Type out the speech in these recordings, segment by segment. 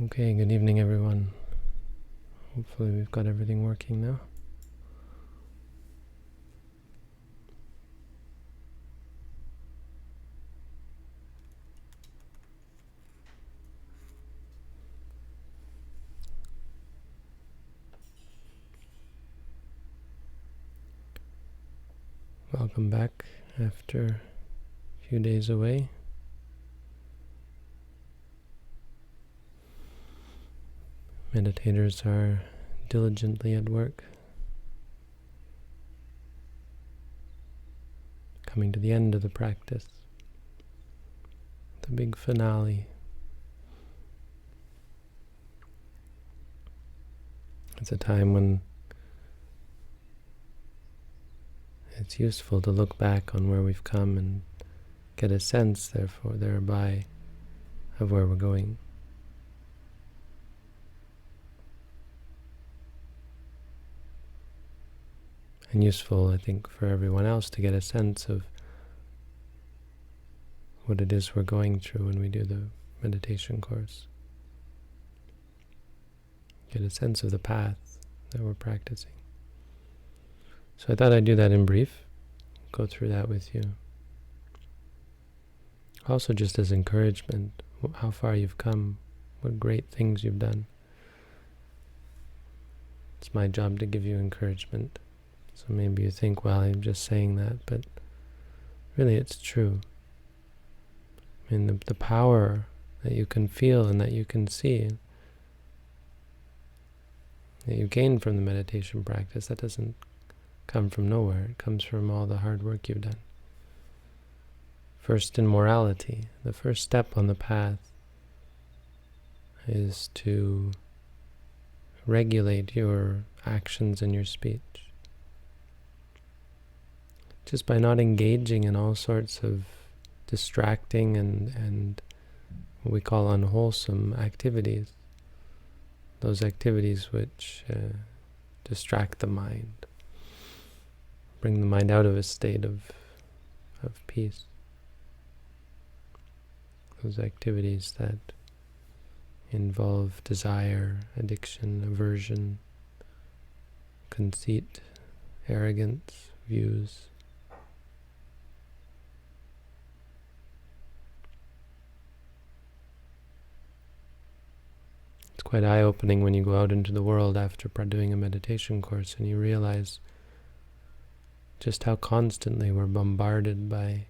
Okay, good evening everyone. Hopefully we've got everything working now. Welcome back after a few days away. Meditators are diligently at work, coming to the end of the practice, the big finale. It's a time when it's useful to look back on where we've come and get a sense, therefore, thereby, of where we're going. And useful, I think, for everyone else to get a sense of what it is we're going through when we do the meditation course. Get a sense of the path that we're practicing. So I thought I'd do that in brief, go through that with you. Also just as encouragement, how far you've come, what great things you've done. It's my job to give you encouragement. So maybe you think, well, I'm just saying that, but really it's true. I mean, the power that you can feel and that you can see, that you gain from the meditation practice, that doesn't come from nowhere. It comes from all the hard work you've done. First, in morality, the first step on the path is to regulate your actions and your speech. Just by not engaging in all sorts of distracting and what we call unwholesome activities, those activities which distract the mind, bring the mind out of a state of peace. Those activities that involve desire, addiction, aversion, conceit, arrogance, views. It's quite eye-opening when you go out into the world after doing a meditation course and you realize just how constantly we're bombarded by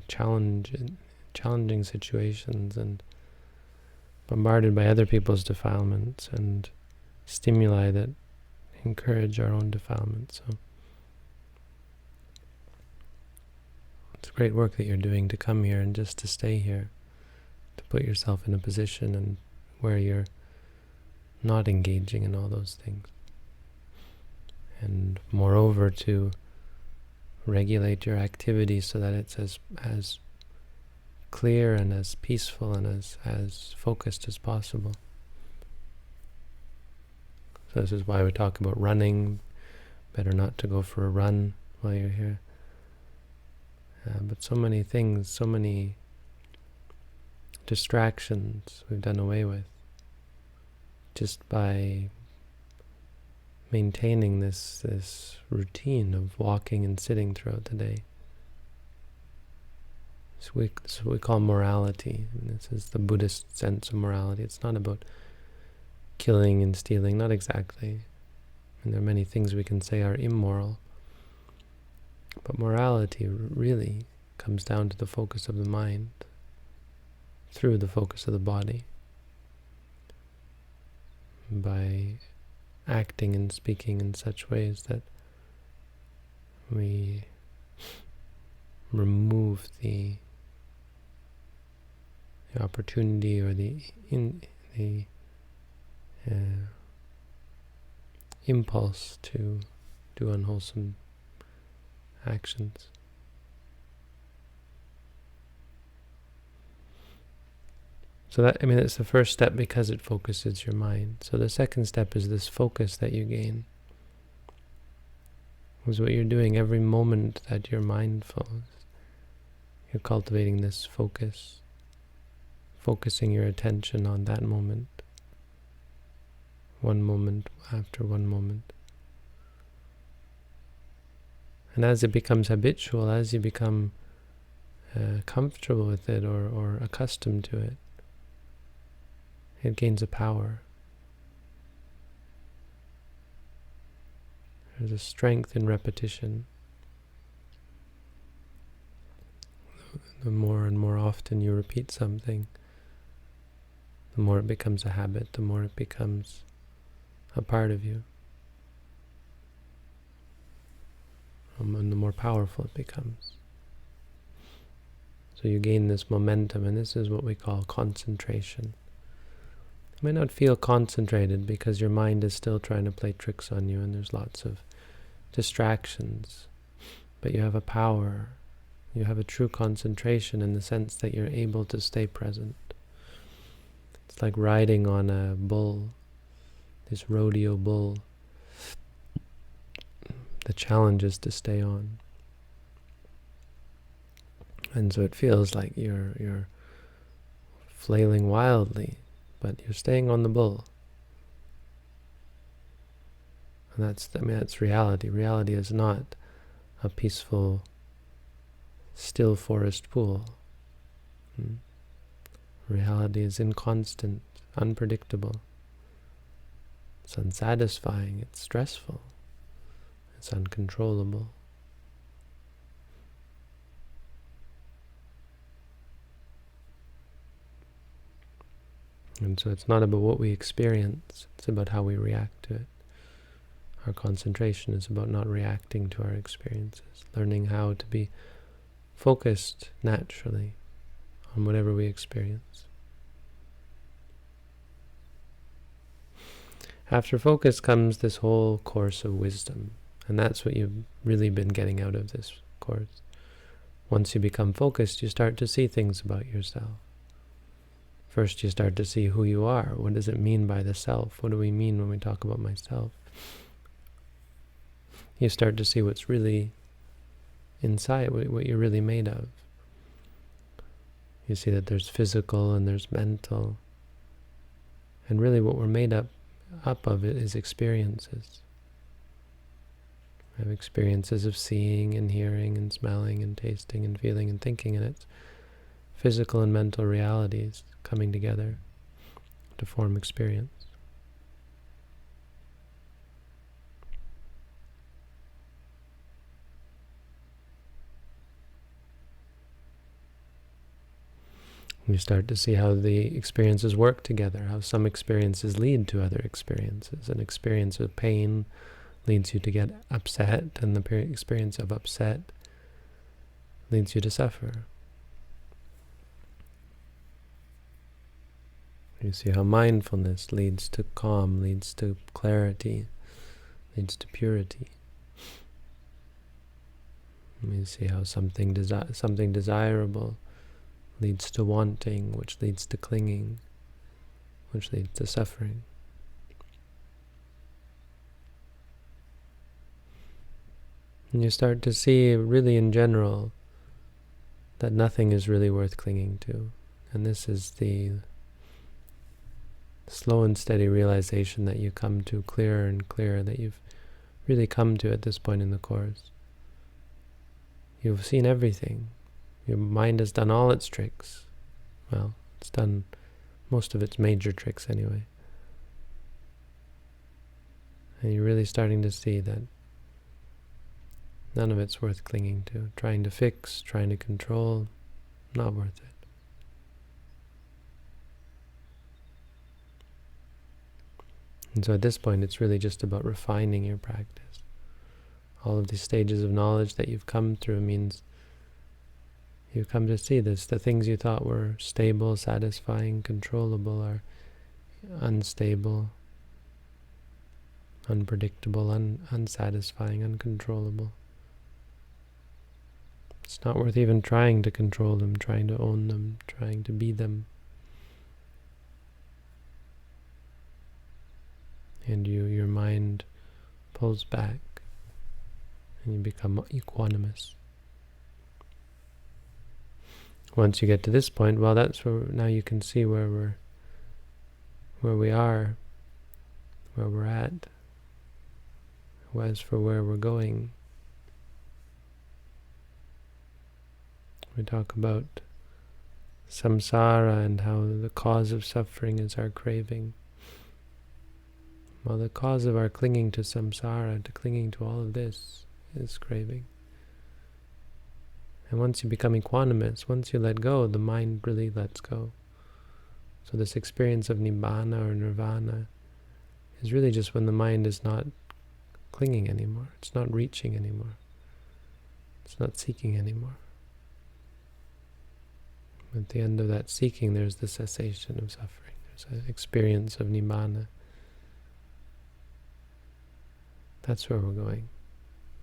challenging situations and bombarded by other people's defilements and stimuli that encourage our own defilement. So it's great work that you're doing to come here and just to stay here, to put yourself in a position and where you're not engaging in all those things. And moreover, to regulate your activity so that it's as clear and as peaceful and as focused as possible. So this is why we talk about running. Better not to go for a run while you're here. But so many things, so many distractions we've done away with just by maintaining this routine of walking and sitting throughout the day. So this is what we call morality. And this is the Buddhist sense of morality. It's not about killing and stealing, not exactly. And there are many things we can say are immoral. But morality really comes down to the focus of the mind through the focus of the body. By acting and speaking in such ways that we remove the opportunity or the impulse to do unwholesome actions. So that's the first step because it focuses your mind. So the second step is this focus that you gain. Is what you're doing every moment that you're mindful. You're cultivating this focus. focusing your attention on that moment, one moment after one moment. And as it becomes habitual, as you become comfortable with it or accustomed to it, it gains a power. There's a strength in repetition. The more and more often you repeat something, the more it becomes a habit, the more it becomes a part of you. And the more powerful it becomes. So you gain this momentum, and this is what we call concentration. You might not feel concentrated because your mind is still trying to play tricks on you, and there's lots of distractions, but you have a power. You have a true concentration in the sense that you're able to stay present. It's like riding on a bull, this rodeo bull. The challenge is to stay on. And so it feels like you're flailing wildly, but you're staying on the bull. And that's reality. Reality is not a peaceful, still forest pool. Reality is inconstant, unpredictable. It's unsatisfying, it's stressful, it's uncontrollable. And so it's not about what we experience, it's about how we react to it. Our concentration is about not reacting to our experiences, learning how to be focused naturally on whatever we experience. After focus comes this whole course of wisdom, and that's what you've really been getting out of this course. Once you become focused, you start to see things about yourself. First, you start to see who you are. What does it mean by the self? What do we mean when we talk about myself? You start to see what's really inside, what you're really made of. You see that there's physical and there's mental. And really what we're made up of it is experiences. We have experiences of seeing and hearing and smelling and tasting and feeling and thinking, and it's physical and mental realities coming together to form experience. You start to see how the experiences work together, how some experiences lead to other experiences. An experience of pain leads you to get upset, and the experience of upset leads you to suffer. You see how mindfulness leads to calm, leads to clarity, leads to purity. And you see how something desirable leads to wanting, which leads to clinging, which leads to suffering. And you start to see, really in general, that nothing is really worth clinging to. And this is the slow and steady realization that you come to clearer and clearer, that you've really come to at this point in the course. You've seen everything. Your mind has done all its tricks. Well, it's done most of its major tricks anyway. And you're really starting to see that none of it's worth clinging to. Trying to fix, trying to control, not worth it. And so at this point, it's really just about refining your practice. All of these stages of knowledge that you've come through means you've come to see this. The things you thought were stable, satisfying, controllable are unstable, unpredictable, unsatisfying, uncontrollable. It's not worth even trying to control them, trying to own them, trying to be them. And your mind pulls back, and you become equanimous. Once you get to this point, well, that's where now you can see where we are, where we're at. As for where we're going, we talk about samsara and how the cause of suffering is our craving. Well, the cause of our clinging to samsara, to clinging to all of this, is craving. And once you become equanimous, once you let go, the mind really lets go. So this experience of nibbana or nirvana is really just when the mind is not clinging anymore. It's not reaching anymore. It's not seeking anymore. At the end of that seeking, there's the cessation of suffering. There's an experience of nibbana. That's where we're going.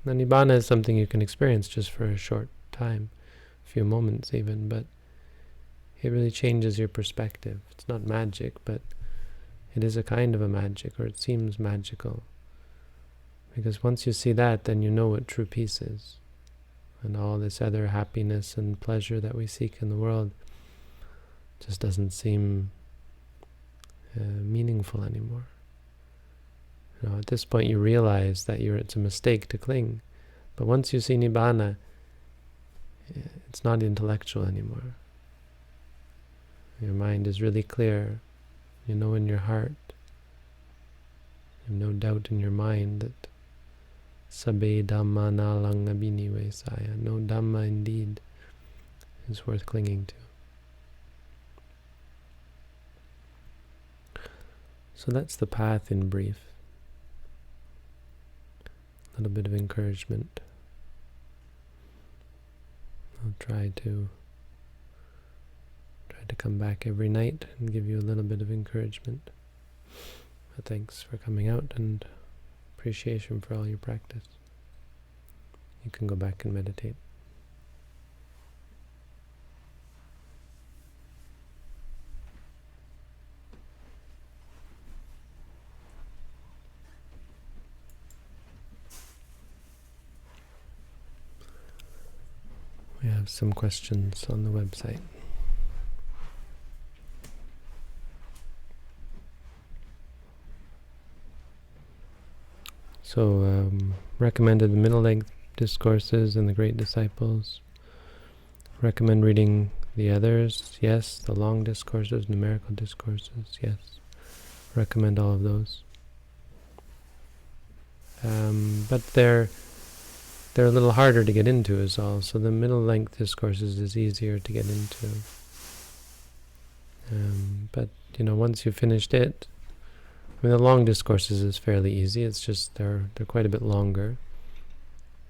Now, nibbana is something you can experience just for a short time, a few moments even, but it really changes your perspective. It's not magic, but it is a kind of a magic, or it seems magical. Because once you see that, then you know what true peace is. And all this other happiness and pleasure that we seek in the world just doesn't seem meaningful anymore. At this point you realize that it's a mistake to cling. But once you see nibbana, it's not intellectual anymore. Your mind is really clear. You know in your heart, you have no doubt in your mind that Sabbe Dhamma Nalang Abhinivesaya, no Dhamma indeed is worth clinging to. So that's the path in brief. A little bit of encouragement. I'll try to come back every night and give you a little bit of encouragement. But thanks for coming out and appreciation for all your practice. You can go back and meditate. We have some questions on the website. So, recommended the middle-length discourses and the great disciples. Recommend reading the others, yes. The long discourses, numerical discourses, yes. Recommend all of those. But they're a little harder to get into is all. So the middle-length discourses is easier to get into. But once you've finished it, the long discourses is fairly easy. It's just they're quite a bit longer.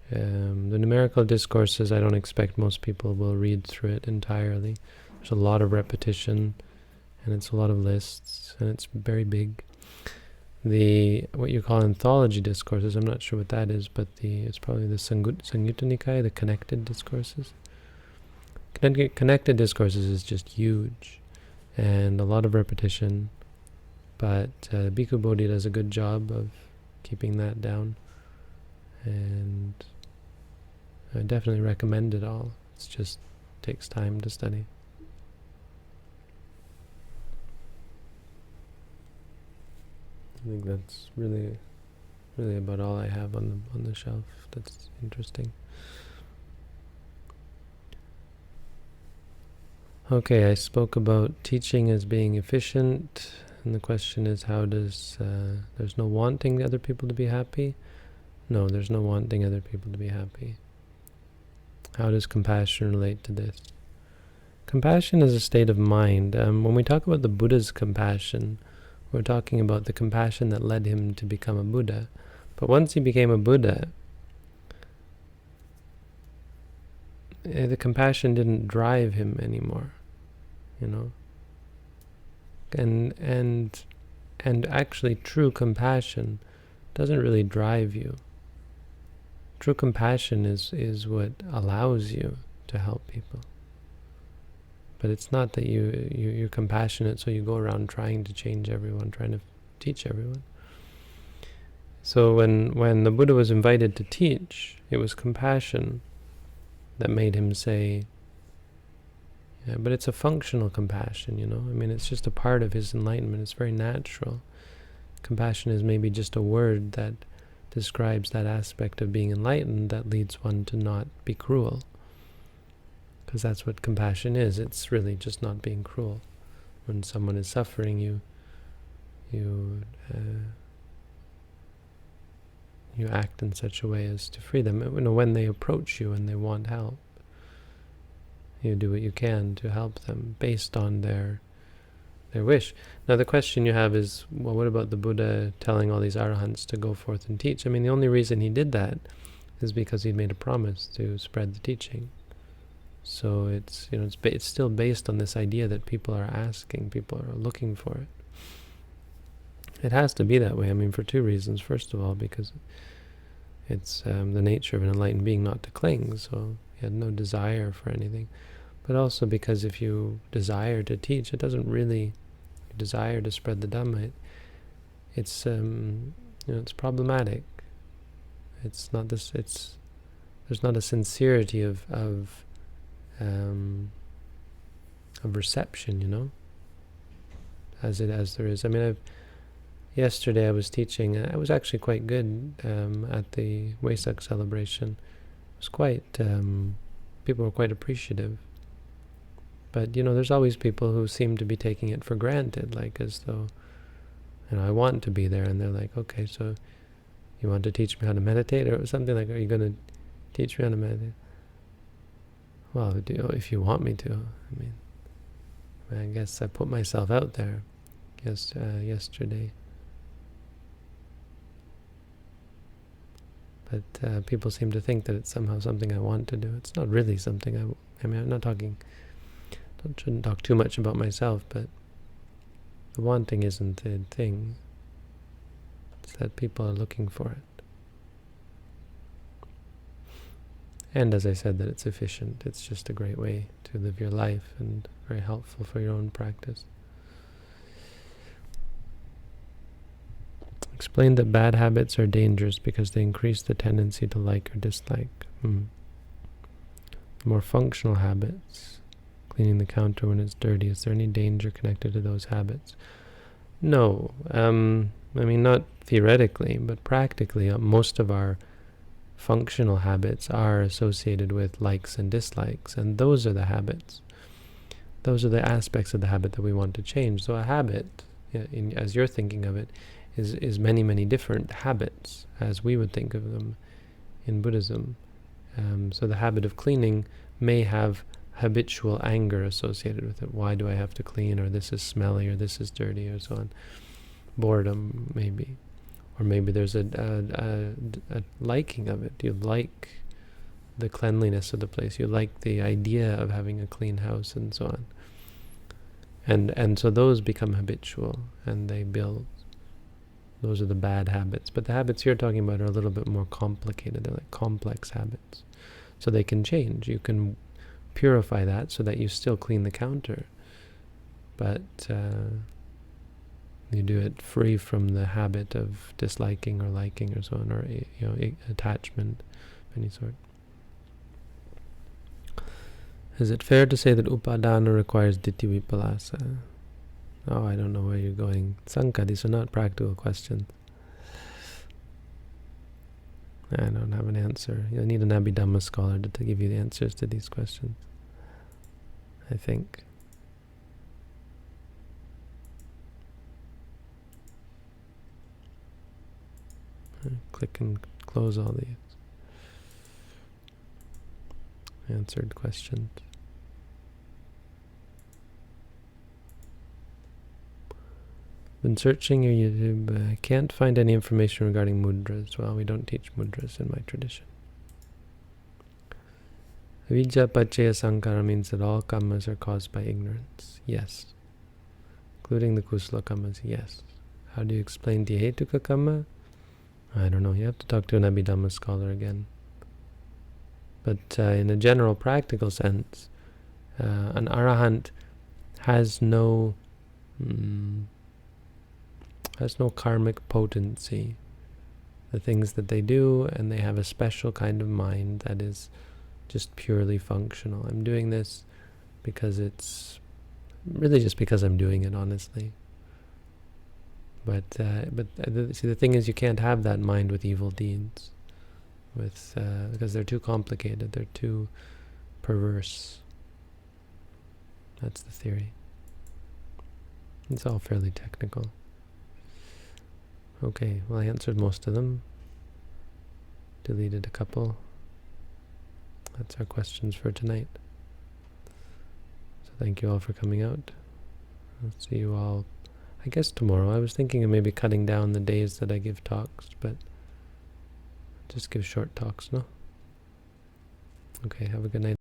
The numerical discourses, I don't expect most people will read through it entirely. There's a lot of repetition, and it's a lot of lists, and it's very big. What you call anthology discourses, I'm not sure what that is, but it's probably the Samyutta Nikaya, the connected discourses. Connected discourses is just huge, and a lot of repetition. But Bhikkhu Bodhi does a good job of keeping that down, and I definitely recommend it all. It just takes time to study. I think that's really about all I have on the shelf that's interesting. Okay, I spoke about teaching as being efficient. And the question is, how does, there's no wanting other people to be happy? No, there's no wanting other people to be happy. How does compassion relate to this? Compassion is a state of mind. When we talk about the Buddha's compassion, we're talking about the compassion that led him to become a Buddha. But once he became a Buddha, the compassion didn't drive him anymore, And actually true compassion doesn't really drive you. True compassion is what allows you to help people. But it's not that you're compassionate so you go around trying to change everyone, trying to teach everyone. So when the Buddha was invited to teach, it was compassion that made him say, Yeah, but it's a functional compassion, I mean, it's just a part of his enlightenment. It's very natural. Compassion is maybe just a word that describes that aspect of being enlightened that leads one to not be cruel. Because that's what compassion is. It's really just not being cruel. When someone is suffering, you act in such a way as to free them. When they approach you and they want help, you do what you can to help them based on their wish. Now the question you have is, well, what about the Buddha telling all these arahants to go forth and teach? I mean, the only reason he did that is because he made a promise to spread the teaching. So it's still based on this idea that people are asking, people are looking for it. It has to be that way. I mean, for two reasons. First of all, because it's the nature of an enlightened being not to cling, so he had no desire for anything. But also because if you desire to teach, it doesn't really desire to spread the Dhamma. It's it's problematic. It's not this. There's not a sincerity of reception, as there is. I mean, yesterday I was teaching. I was actually quite good at the Wesak celebration. It was quite. People were quite appreciative. But there's always people who seem to be taking it for granted, like as though, I want to be there, and they're like, okay, so you want to teach me how to meditate, or something like, are you going to teach me how to meditate? Well, if you want me to. I mean, I guess I put myself out there yesterday. But people seem to think that it's somehow something I want to do. It's not really something I mean, I'm not talking... shouldn't talk too much about myself, but the wanting isn't the thing. It's that people are looking for it. And as I said, that it's efficient. It's just a great way to live your life and very helpful for your own practice. Explain that bad habits are dangerous because they increase the tendency to like or dislike. More functional habits, cleaning the counter when it's dirty, is there any danger connected to those habits? No. I mean, not theoretically, but practically, most of our functional habits are associated with likes and dislikes, and those are the habits. Those are the aspects of the habit that we want to change. So a habit, as you're thinking of it, is many, many different habits, as we would think of them in Buddhism. So the habit of cleaning may have habitual anger associated with it. Why do I have to clean? Or this is smelly, or this is dirty, or so on. Boredom, maybe. Or maybe there's a liking of it. You like the cleanliness of the place. You like the idea of having a clean house, and so on. And so those become habitual, and they build. Those are the bad habits. But the habits you're talking about are a little bit more complicated. They're like complex habits. So they can change. You can purify that so that you still clean the counter. But you do it free from the habit of disliking or liking or so on, or attachment of any sort. Is it fair to say that upadana requires ditthi vipallasa? Oh, I don't know where you're going. Sanka, these are not practical questions. I don't have an answer. You'll need an Abhidhamma scholar to give you the answers to these questions, I think. Click and close all these answered questions. Been searching your YouTube. I can't find any information regarding mudras. Well, we don't teach mudras in my tradition. Avijja paccaya sankhara means that all kammas are caused by ignorance. Yes. Including the kusala kammas, yes. How do you explain tihetuka kamma? I don't know. You have to talk to an Abhidhamma scholar again. But in a general practical sense, an arahant has no karmic potency. The things that they do, and they have a special kind of mind that is just purely functional. I'm doing this because it's really just because I'm doing it, honestly. But see, the thing is, you can't have that mind with evil deeds, because they're too complicated, they're too perverse. That's the theory. It's all fairly technical. Okay, well, I answered most of them. Deleted a couple. That's our questions for tonight. So thank you all for coming out. I'll see you all, I guess, tomorrow. I was thinking of maybe cutting down the days that I give talks, but just give short talks, no? Okay, have a good night.